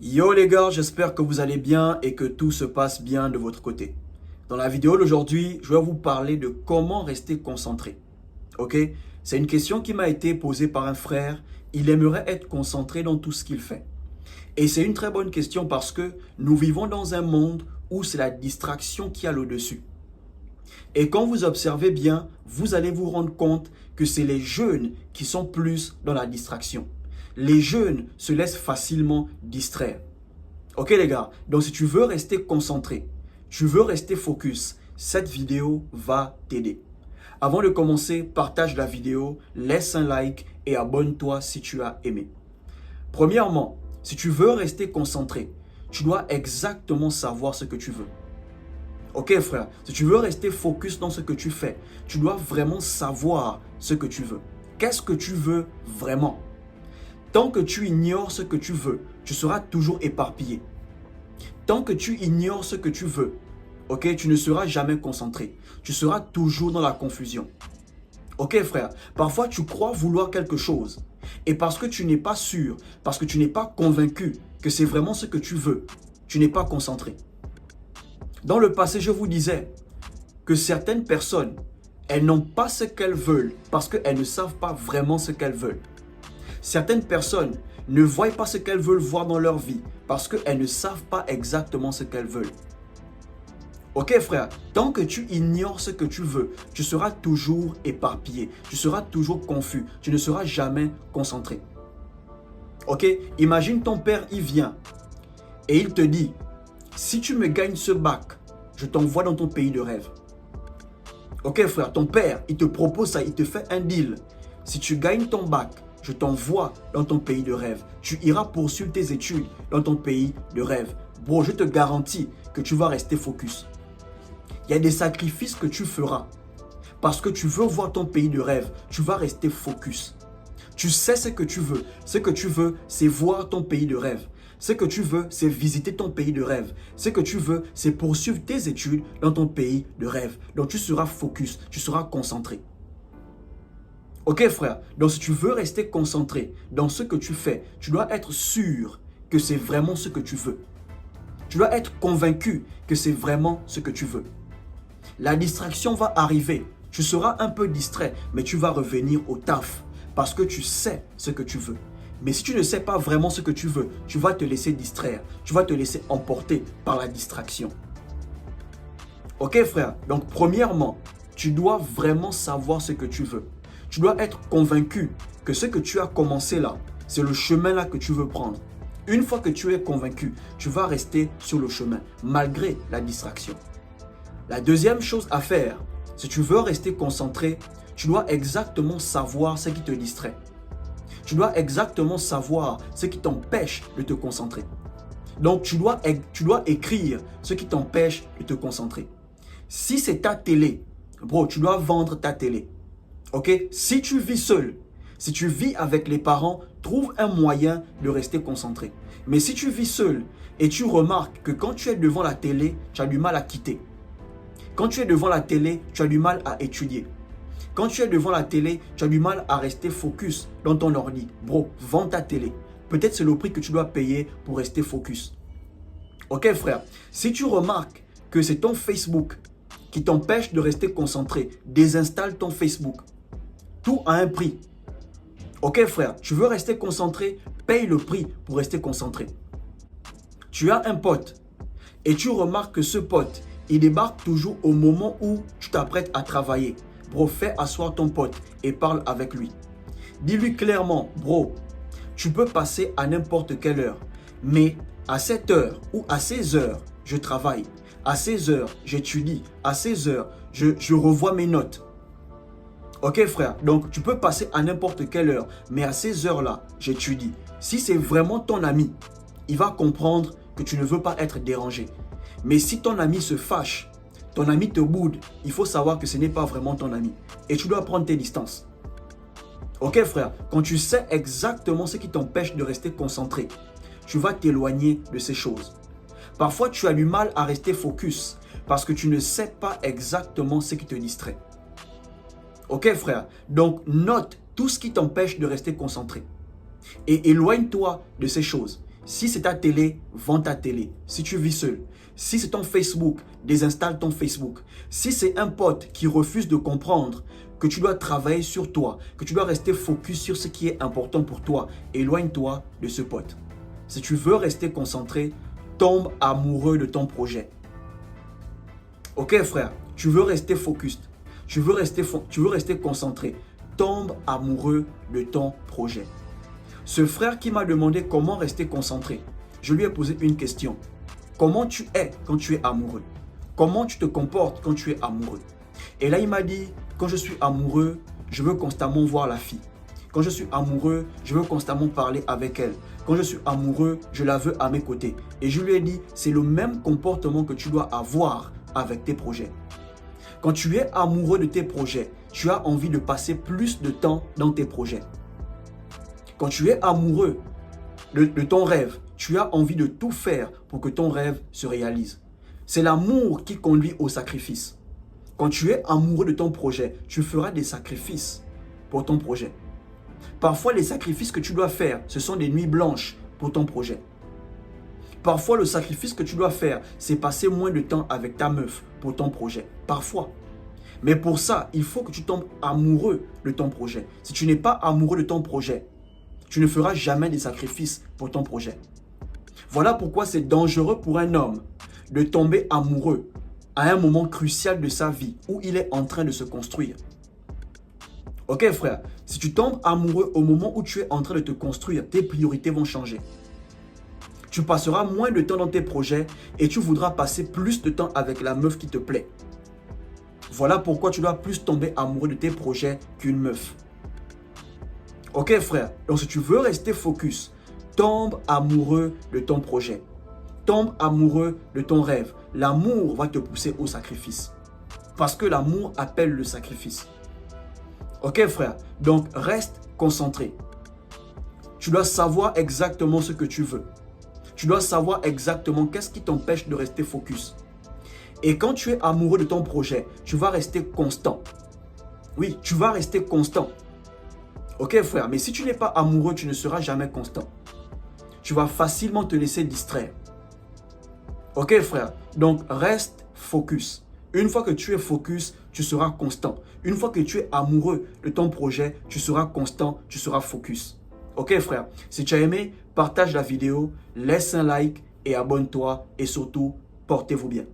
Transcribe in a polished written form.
Yo les gars, j'espère que vous allez bien et que tout se passe bien de votre côté. Dans la vidéo d'aujourd'hui, je vais vous parler de comment rester concentré. Ok? C'est une question qui m'a été posée par un frère. Il aimerait être concentré dans tout ce qu'il fait. Et c'est une très bonne question parce que nous vivons dans un monde où c'est la distraction qui a le dessus. Et quand vous observez bien, vous allez vous rendre compte que c'est les jeunes qui sont plus dans la distraction. Les jeunes se laissent facilement distraire. Ok les gars, donc si tu veux rester concentré, tu veux rester focus, cette vidéo va t'aider. Avant de commencer, partage la vidéo, laisse un like et abonne-toi si tu as aimé. Premièrement, si tu veux rester concentré, tu dois exactement savoir ce que tu veux. Ok frère, si tu veux rester focus dans ce que tu fais, tu dois vraiment savoir ce que tu veux. Qu'est-ce que tu veux vraiment? Tant que tu ignores ce que tu veux, tu seras toujours éparpillé. Tant que tu ignores ce que tu veux, ok, tu ne seras jamais concentré. Tu seras toujours dans la confusion. Ok frère, parfois tu crois vouloir quelque chose. Et parce que tu n'es pas sûr, parce que tu n'es pas convaincu que c'est vraiment ce que tu veux, tu n'es pas concentré. Dans le passé, je vous disais que certaines personnes, elles n'ont pas ce qu'elles veulent parce qu'elles ne savent pas vraiment ce qu'elles veulent. Certaines personnes ne voient pas ce qu'elles veulent voir dans leur vie parce qu'elles ne savent pas exactement ce qu'elles veulent. Ok frère, tant que tu ignores ce que tu veux, tu seras toujours éparpillé, tu seras toujours confus, tu ne seras jamais concentré. Ok, imagine ton père, il vient et il te dit, si tu me gagnes ce bac, je t'envoie dans ton pays de rêve. Ok frère, ton père, il te propose ça, il te fait un deal. Si tu gagnes ton bac, je t'envoie dans ton pays de rêve. Tu iras poursuivre tes études dans ton pays de rêve. Bro, je te garantis que tu vas rester focus. Il y a des sacrifices que tu feras. Parce que tu veux voir ton pays de rêve, tu vas rester focus. Tu sais ce que tu veux. Ce que tu veux, c'est voir ton pays de rêve. Ce que tu veux, c'est visiter ton pays de rêve. Ce que tu veux, c'est poursuivre tes études dans ton pays de rêve. Donc tu seras focus, tu seras concentré. Ok frère, donc si tu veux rester concentré dans ce que tu fais, tu dois être sûr que c'est vraiment ce que tu veux. Tu dois être convaincu que c'est vraiment ce que tu veux. La distraction va arriver, tu seras un peu distrait, mais tu vas revenir au taf parce que tu sais ce que tu veux. Mais si tu ne sais pas vraiment ce que tu veux, tu vas te laisser distraire, tu vas te laisser emporter par la distraction. Ok frère, donc premièrement, tu dois vraiment savoir ce que tu veux. Tu dois être convaincu que ce que tu as commencé là, c'est le chemin là que tu veux prendre. Une fois que tu es convaincu, tu vas rester sur le chemin, malgré la distraction. La deuxième chose à faire, si tu veux rester concentré, tu dois exactement savoir ce qui te distrait. Tu dois exactement savoir ce qui t'empêche de te concentrer. Donc, tu dois écrire ce qui t'empêche de te concentrer. Si c'est ta télé, bro, tu dois vendre ta télé. Ok? Si tu vis seul, si tu vis avec les parents, trouve un moyen de rester concentré. Mais si tu vis seul et tu remarques que quand tu es devant la télé, tu as du mal à quitter. Quand tu es devant la télé, tu as du mal à étudier. Quand tu es devant la télé, tu as du mal à rester focus dans ton ordi. Bro, vends ta télé. Peut-être c'est le prix que tu dois payer pour rester focus. Ok frère, si tu remarques que c'est ton Facebook qui t'empêche de rester concentré, désinstalle ton Facebook. Tout a un prix. Ok frère, tu veux rester concentré, paye le prix pour rester concentré. Tu as un pote et tu remarques que ce pote, il débarque toujours au moment où tu t'apprêtes à travailler. Bro, fais asseoir ton pote et parle avec lui. Dis-lui clairement, bro, tu peux passer à n'importe quelle heure, mais à cette heure ou à ces heures, je travaille. À ces heures, j'étudie. À ces heures, je revois mes notes. Ok frère, donc tu peux passer à n'importe quelle heure, mais à ces heures-là, j'étudie. Si c'est vraiment ton ami, il va comprendre que tu ne veux pas être dérangé. Mais si ton ami se fâche, ton ami te boude, il faut savoir que ce n'est pas vraiment ton ami. Et tu dois prendre tes distances. Ok frère, quand tu sais exactement ce qui t'empêche de rester concentré, tu vas t'éloigner de ces choses. Parfois, tu as du mal à rester focus parce que tu ne sais pas exactement ce qui te distrait. Ok frère, donc note tout ce qui t'empêche de rester concentré. Et éloigne-toi de ces choses. Si c'est ta télé, vends ta télé. Si tu vis seul. Si c'est ton Facebook, désinstalle ton Facebook. Si c'est un pote qui refuse de comprendre que tu dois travailler sur toi, que tu dois rester focus sur ce qui est important pour toi, éloigne-toi de ce pote. Si tu veux rester concentré, tombe amoureux de ton projet. Ok frère, tu veux rester focus, tu veux rester concentré, tombe amoureux de ton projet. Ce frère qui m'a demandé comment rester concentré, je lui ai posé une question. Comment tu es quand tu es amoureux? Comment tu te comportes quand tu es amoureux? Et là, il m'a dit, quand je suis amoureux, je veux constamment voir la fille. Quand je suis amoureux, je veux constamment parler avec elle. Quand je suis amoureux, je la veux à mes côtés. Et je lui ai dit, c'est le même comportement que tu dois avoir avec tes projets. Quand tu es amoureux de tes projets, tu as envie de passer plus de temps dans tes projets. Quand tu es amoureux de ton rêve, tu as envie de tout faire pour que ton rêve se réalise. C'est l'amour qui conduit au sacrifice. Quand tu es amoureux de ton projet, tu feras des sacrifices pour ton projet. Parfois, les sacrifices que tu dois faire, ce sont des nuits blanches pour ton projet. Parfois, le sacrifice que tu dois faire, c'est passer moins de temps avec ta meuf pour ton projet. Parfois. Mais pour ça, il faut que tu tombes amoureux de ton projet. Si tu n'es pas amoureux de ton projet, tu ne feras jamais des sacrifices pour ton projet. Voilà pourquoi c'est dangereux pour un homme de tomber amoureux à un moment crucial de sa vie où il est en train de se construire. Ok frère, si tu tombes amoureux au moment où tu es en train de te construire, tes priorités vont changer. Tu passeras moins de temps dans tes projets et tu voudras passer plus de temps avec la meuf qui te plaît. Voilà pourquoi tu dois plus tomber amoureux de tes projets qu'une meuf. Ok frère, donc si tu veux rester focus, tombe amoureux de ton projet. Tombe amoureux de ton rêve. L'amour va te pousser au sacrifice. Parce que l'amour appelle le sacrifice. Ok frère, donc reste concentré. Tu dois savoir exactement ce que tu veux. Tu dois savoir exactement qu'est-ce qui t'empêche de rester focus. Et quand tu es amoureux de ton projet, tu vas rester constant. Oui, tu vas rester constant. Ok frère, mais si tu n'es pas amoureux, tu ne seras jamais constant. Tu vas facilement te laisser distraire. Ok frère, donc reste focus. Une fois que tu es focus, tu seras constant. Une fois que tu es amoureux de ton projet, tu seras constant, tu seras focus. Ok frère, si tu as aimé, partage la vidéo, laisse un like et abonne-toi et surtout, portez-vous bien.